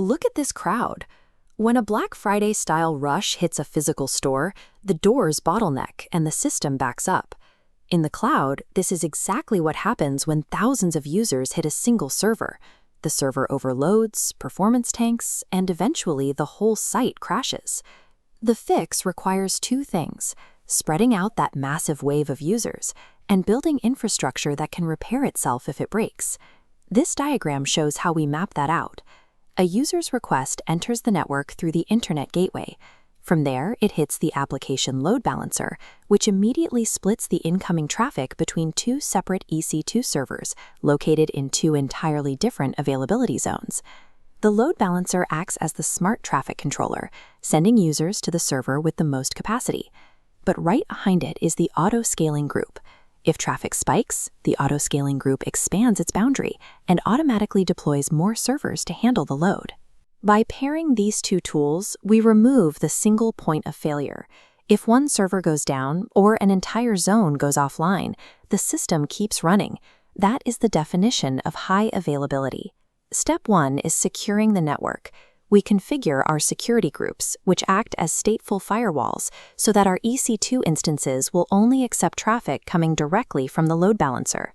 Look at this crowd. When a Black Friday-style rush hits a physical store, the doors bottleneck and the system backs up. In the cloud, this is exactly what happens when thousands of users hit a single server. The server overloads, performance tanks, and eventually the whole site crashes. The fix requires two things: spreading out that massive wave of users and building infrastructure that can repair itself if it breaks. This diagram shows how we map that out. A user's request enters the network through the Internet Gateway. From there, it hits the application load balancer, which immediately splits the incoming traffic between two separate EC2 servers located in two entirely different availability zones. The load balancer acts as the smart traffic controller, sending users to the server with the most capacity. But right behind it is the auto-scaling group. If traffic spikes, the auto-scaling group expands its boundary and automatically deploys more servers to handle the load. By pairing these two tools, we remove the single point of failure. If one server goes down or an entire zone goes offline, the system keeps running. That is the definition of high availability. Step 1 is securing the network. We configure our security groups, which act as stateful firewalls, so that our EC2 instances will only accept traffic coming directly from the load balancer.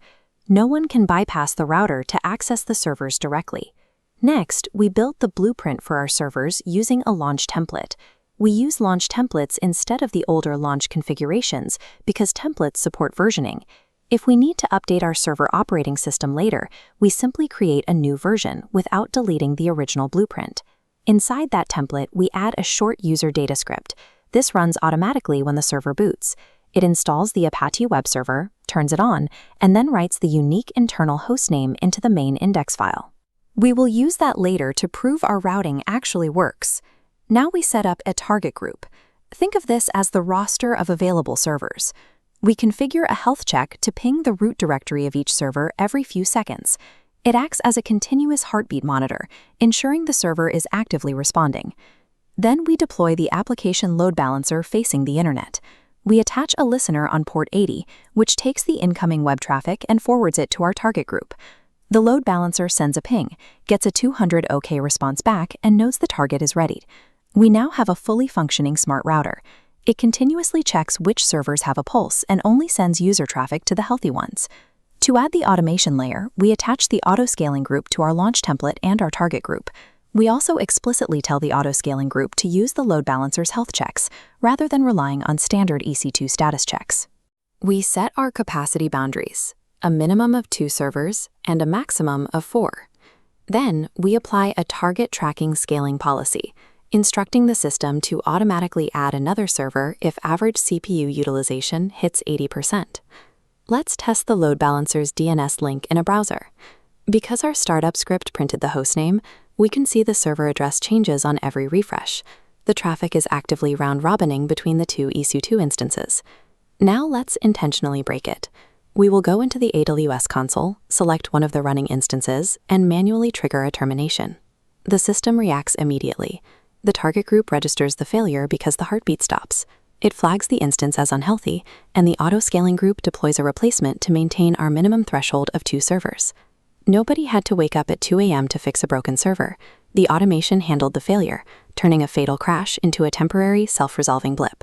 No one can bypass the router to access the servers directly. Next, we built the blueprint for our servers using a launch template. We use launch templates instead of the older launch configurations because templates support versioning. If we need to update our server operating system later, we simply create a new version without deleting the original blueprint. Inside that template, we add a short user data script. This runs automatically when the server boots. It installs the Apache web server, turns it on, and then writes the unique internal hostname into the main index file. We will use that later to prove our routing actually works. Now we set up a target group. Think of this as the roster of available servers. We configure a health check to ping the root directory of each server every few seconds. It acts as a continuous heartbeat monitor, ensuring the server is actively responding. Then we deploy the application load balancer facing the internet. We attach a listener on port 80, which takes the incoming web traffic and forwards it to our target group. The load balancer sends a ping, gets a 200 OK response back, and knows the target is ready. We now have a fully functioning smart router. It continuously checks which servers have a pulse and only sends user traffic to the healthy ones. To add the automation layer, we attach the auto-scaling group to our launch template and our target group. We also explicitly tell the auto-scaling group to use the load balancer's health checks, rather than relying on standard EC2 status checks. We set our capacity boundaries, a minimum of 2 servers and a maximum of 4. Then, we apply a target tracking scaling policy, instructing the system to automatically add another server if average CPU utilization hits 80%. Let's test the load balancer's DNS link in a browser. Because our startup script printed the hostname, we can see the server address changes on every refresh. The traffic is actively round-robining between the two EC2 instances. Now let's intentionally break it. We will go into the AWS Console, select one of the running instances, and manually trigger a termination. The system reacts immediately. The target group registers the failure because the heartbeat stops. It flags the instance as unhealthy, and the auto-scaling group deploys a replacement to maintain our minimum threshold of 2 servers. Nobody had to wake up at 2 a.m. to fix a broken server. The automation handled the failure, turning a fatal crash into a temporary self-resolving blip.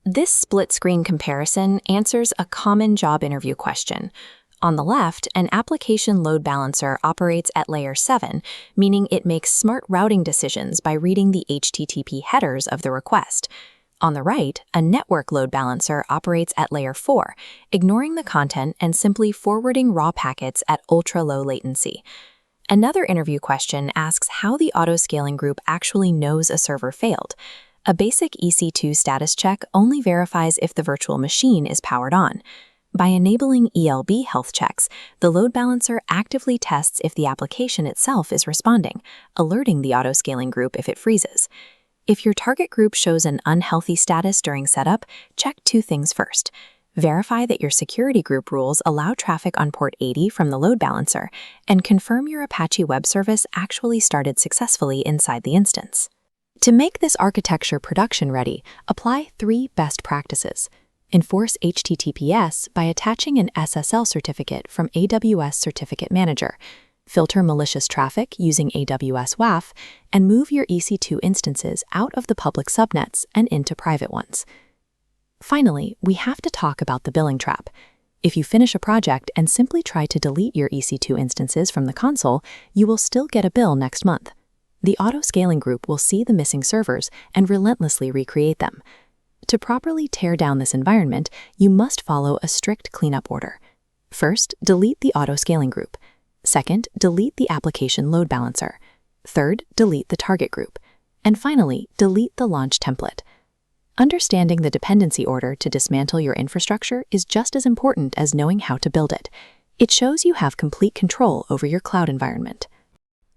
This split-screen comparison answers a common job interview question. On the left, an application load balancer operates at layer 7, meaning it makes smart routing decisions by reading the HTTP headers of the request. On the right, a network load balancer operates at layer 4, ignoring the content and simply forwarding raw packets at ultra-low latency. Another interview question asks how the auto-scaling group actually knows a server failed. A basic EC2 status check only verifies if the virtual machine is powered on. By enabling ELB health checks, the load balancer actively tests if the application itself is responding, alerting the auto-scaling group if it freezes. If your target group shows an unhealthy status during setup, check 2 things first. Verify that your security group rules allow traffic on port 80 from the load balancer, and confirm your Apache web service actually started successfully inside the instance. To make this architecture production-ready, apply 3 best practices. Enforce HTTPS by attaching an SSL certificate from AWS Certificate Manager. filter malicious traffic using AWS WAF, and move your EC2 instances out of the public subnets and into private ones. Finally, we have to talk about the billing trap. If you finish a project and simply try to delete your EC2 instances from the console, you will still get a bill next month. The auto-scaling group will see the missing servers and relentlessly recreate them. To properly tear down this environment, you must follow a strict cleanup order. First, delete the auto-scaling group. Second, delete the application load balancer. Third, delete the target group. And finally, delete the launch template. Understanding the dependency order to dismantle your infrastructure is just as important as knowing how to build it. It shows you have complete control over your cloud environment.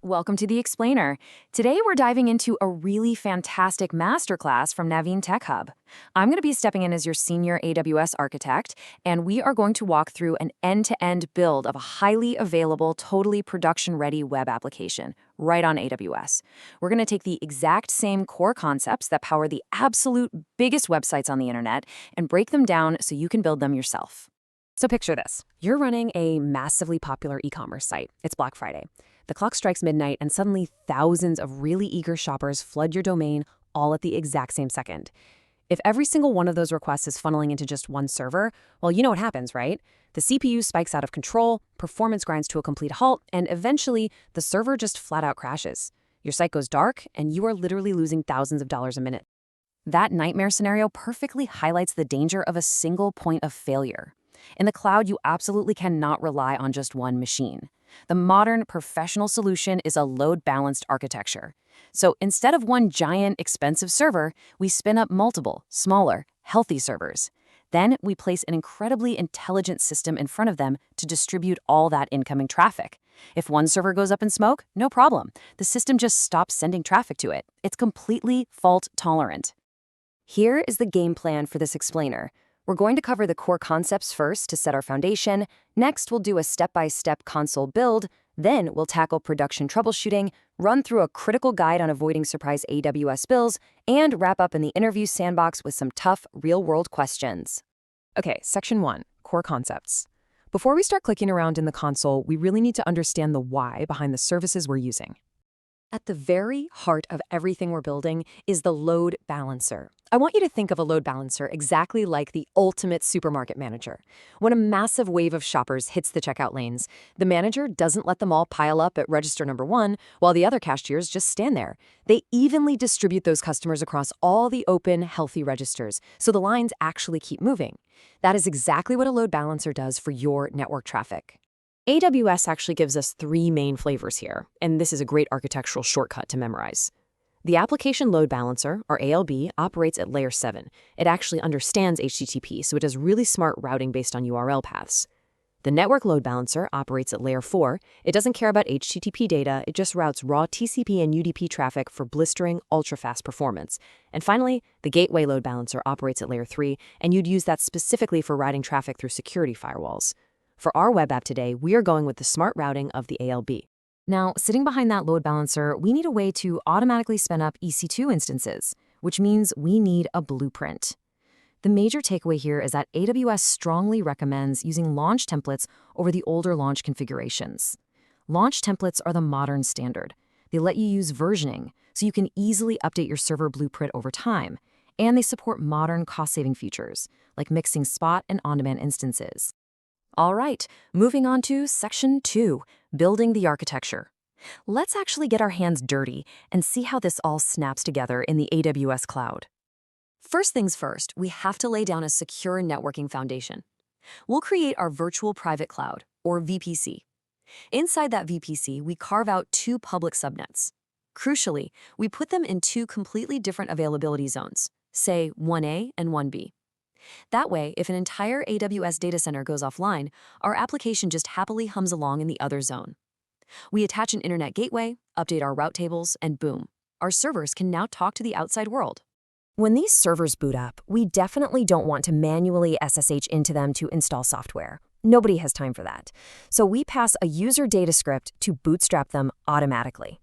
Welcome to The Explainer. Today we're diving into a really fantastic masterclass from Naveen TechHub. I'm going to be stepping in as your senior AWS architect, and we are going to walk through an end-to-end build of a highly available, totally production-ready web application right on AWS. We're going to take the exact same core concepts that power the absolute biggest websites on the internet and break them down so you can build them yourself. So picture this. You're running a massively popular e-commerce site. It's Black Friday. The clock strikes midnight, and suddenly thousands of really eager shoppers flood your domain all at the exact same second. If every single one of those requests is funneling into just one server, well, you know what happens, right? The CPU spikes out of control, performance grinds to a complete halt, and eventually the server just flat out crashes. Your site goes dark, and you are literally losing thousands of dollars a minute. That nightmare scenario perfectly highlights the danger of a single point of failure. In the cloud, you absolutely cannot rely on just one machine. The modern professional solution is a load-balanced architecture. So instead of one giant, expensive server, we spin up multiple, smaller, healthy servers. Then we place an incredibly intelligent system in front of them to distribute all that incoming traffic. If one server goes up in smoke, no problem. The system just stops sending traffic to it. It's completely fault-tolerant. Here is the game plan for this explainer. We're going to cover the core concepts first to set our foundation. Next, we'll do a step-by-step console build. Then we'll tackle production troubleshooting, run through a critical guide on avoiding surprise AWS bills, and wrap up in the interview sandbox with some tough, real-world questions. Okay, Section 1, Core Concepts. Before we start clicking around in the console, we really need to understand the why behind the services we're using. At the very heart of everything we're building is the load balancer. I want you to think of a load balancer exactly like the ultimate supermarket manager. When a massive wave of shoppers hits the checkout lanes, the manager doesn't let them all pile up at register number 1 while the other cashiers just stand there. They evenly distribute those customers across all the open, healthy registers, so the lines actually keep moving. That is exactly what a load balancer does for your network traffic. AWS actually gives us 3 main flavors here, and this is a great architectural shortcut to memorize. The Application Load Balancer, or ALB, operates at layer 7. It actually understands HTTP, so it does really smart routing based on URL paths. The Network Load Balancer operates at layer 4. It doesn't care about HTTP data, it just routes raw TCP and UDP traffic for blistering, ultra-fast performance. And finally, the Gateway Load Balancer operates at layer 3, and you'd use that specifically for routing traffic through security firewalls. For our web app today, we are going with the smart routing of the ALB. Now, sitting behind that load balancer, we need a way to automatically spin up EC2 instances, which means we need a blueprint. The major takeaway here is that AWS strongly recommends using launch templates over the older launch configurations. Launch templates are the modern standard. They let you use versioning, so you can easily update your server blueprint over time, and they support modern cost-saving features, like mixing spot and on-demand instances. All right, moving on to Section 2, Building the Architecture. Let's actually get our hands dirty and see how this all snaps together in the AWS cloud. First things first, we have to lay down a secure networking foundation. We'll create our virtual private cloud, or VPC. Inside that VPC, we carve out 2 public subnets. Crucially, we put them in 2 completely different availability zones, say 1A and 1B. That way, if an entire AWS data center goes offline, our application just happily hums along in the other zone. We attach an internet gateway, update our route tables, and boom, our servers can now talk to the outside world. When these servers boot up, we definitely don't want to manually SSH into them to install software. Nobody has time for that. So we pass a user data script to bootstrap them automatically.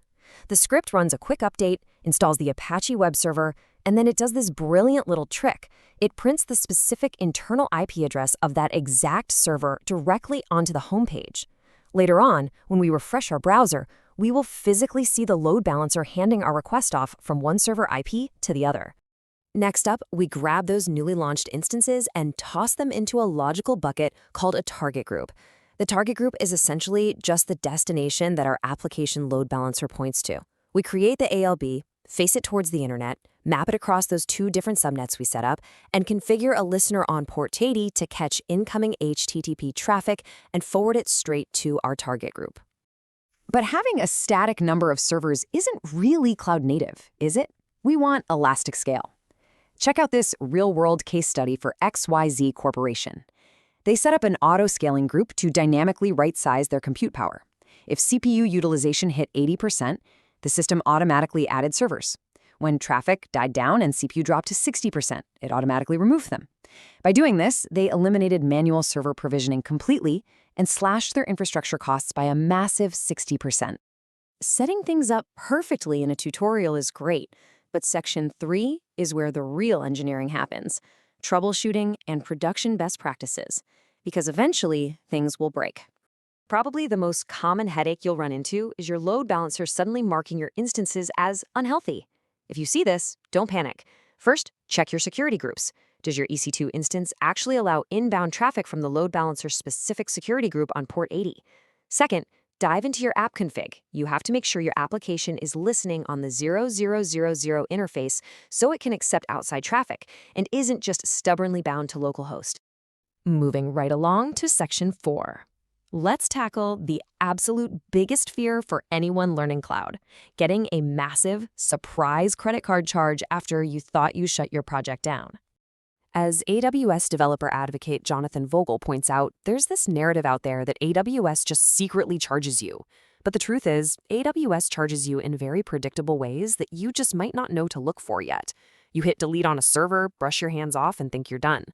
The script runs a quick update, installs the Apache web server, and then it does this brilliant little trick. It prints the specific internal IP address of that exact server directly onto the homepage. Later on, when we refresh our browser, we will physically see the load balancer handing our request off from one server IP to the other. Next up, we grab those newly launched instances and toss them into a logical bucket called a target group. The target group is essentially just the destination that our application load balancer points to. We create the ALB, face it towards the internet, map it across those two different subnets we set up, and configure a listener on port 80 to catch incoming HTTP traffic and forward it straight to our target group. But having a static number of servers isn't really cloud native, is it? We want elastic scale. Check out this real-world case study for XYZ Corporation. They set up an auto-scaling group to dynamically right-size their compute power. If CPU utilization hit 80%, the system automatically added servers. When traffic died down and CPU dropped to 60%, it automatically removed them. By doing this, they eliminated manual server provisioning completely and slashed their infrastructure costs by a massive 60%. Setting things up perfectly in a tutorial is great, but Section 3 is where the real engineering happens: troubleshooting and production best practices, because eventually things will break. Probably the most common headache you'll run into is your load balancer suddenly marking your instances as unhealthy. If you see this, don't panic. First, check your security groups. Does your EC2 instance actually allow inbound traffic from the load balancer's specific security group on port 80? Second, dive into your app config. You have to make sure your application is listening on the 0000 interface so it can accept outside traffic and isn't just stubbornly bound to localhost. Moving right along to Section 4. Let's tackle the absolute biggest fear for anyone learning cloud: getting a massive, surprise credit card charge after you thought you shut your project down. As AWS developer advocate Jonathan Vogel points out, there's this narrative out there that AWS just secretly charges you. But the truth is, AWS charges you in very predictable ways that you just might not know to look for yet. You hit delete on a server, brush your hands off, and think you're done.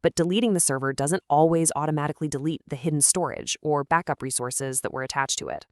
But deleting the server doesn't always automatically delete the hidden storage or backup resources that were attached to it.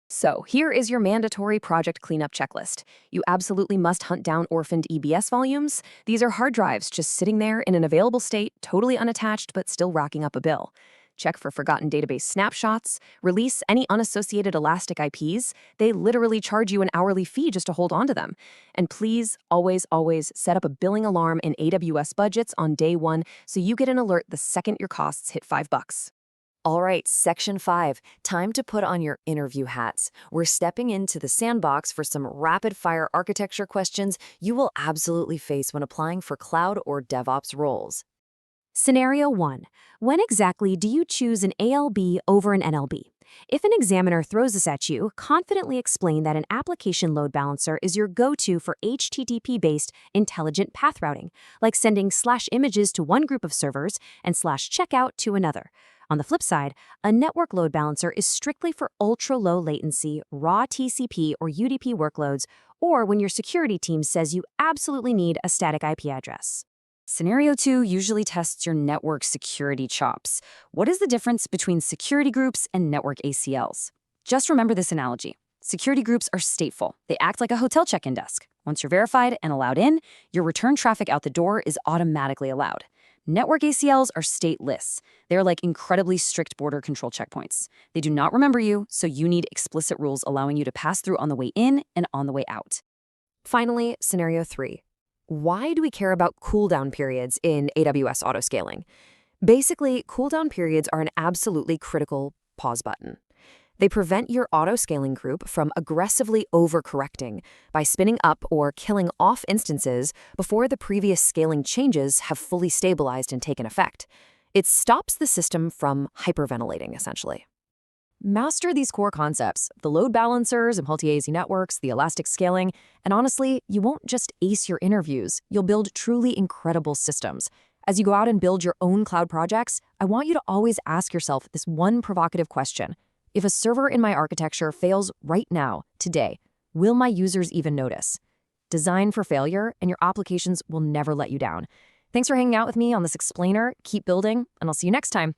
So here is your mandatory project cleanup checklist. You absolutely must hunt down orphaned EBS volumes. These are hard drives just sitting there in an available state, totally unattached but still racking up a bill. Check for forgotten database snapshots. Release any unassociated elastic IPs. They literally charge you an hourly fee just to hold on to them. And please, always, always set up a billing alarm in AWS budgets on day one so you get an alert the second your costs hit $5. All right, Section 5, time to put on your interview hats. We're stepping into the sandbox for some rapid-fire architecture questions you will absolutely face when applying for cloud or DevOps roles. Scenario 1. When exactly do you choose an ALB over an NLB? If an examiner throws this at you, confidently explain that an application load balancer is your go-to for HTTP-based intelligent path routing, like sending /images to one group of servers and /checkout to another. On the flip side, a network load balancer is strictly for ultra-low latency, raw TCP or UDP workloads, or when your security team says you absolutely need a static IP address. Scenario 2 usually tests your network security chops. What is the difference between security groups and network ACLs? Just remember this analogy. Security groups are stateful. They act like a hotel check-in desk. Once you're verified and allowed in, your return traffic out the door is automatically allowed. Network ACLs are stateless. They're like incredibly strict border control checkpoints. They do not remember you, so you need explicit rules allowing you to pass through on the way in and on the way out. Finally, Scenario 3. Why do we care about cooldown periods in AWS autoscaling? Basically, cooldown periods are an absolutely critical pause button. They prevent your autoscaling group from aggressively overcorrecting by spinning up or killing off instances before the previous scaling changes have fully stabilized and taken effect. It stops the system from hyperventilating, essentially. Master these core concepts, the load balancers and multi-AZ networks, the elastic scaling, and honestly, you won't just ace your interviews, you'll build truly incredible systems. As you go out and build your own cloud projects, I want you to always ask yourself this one provocative question. If a server in my architecture fails right now, today, will my users even notice? Design for failure, and your applications will never let you down. Thanks for hanging out with me on this explainer. Keep building, and I'll see you next time.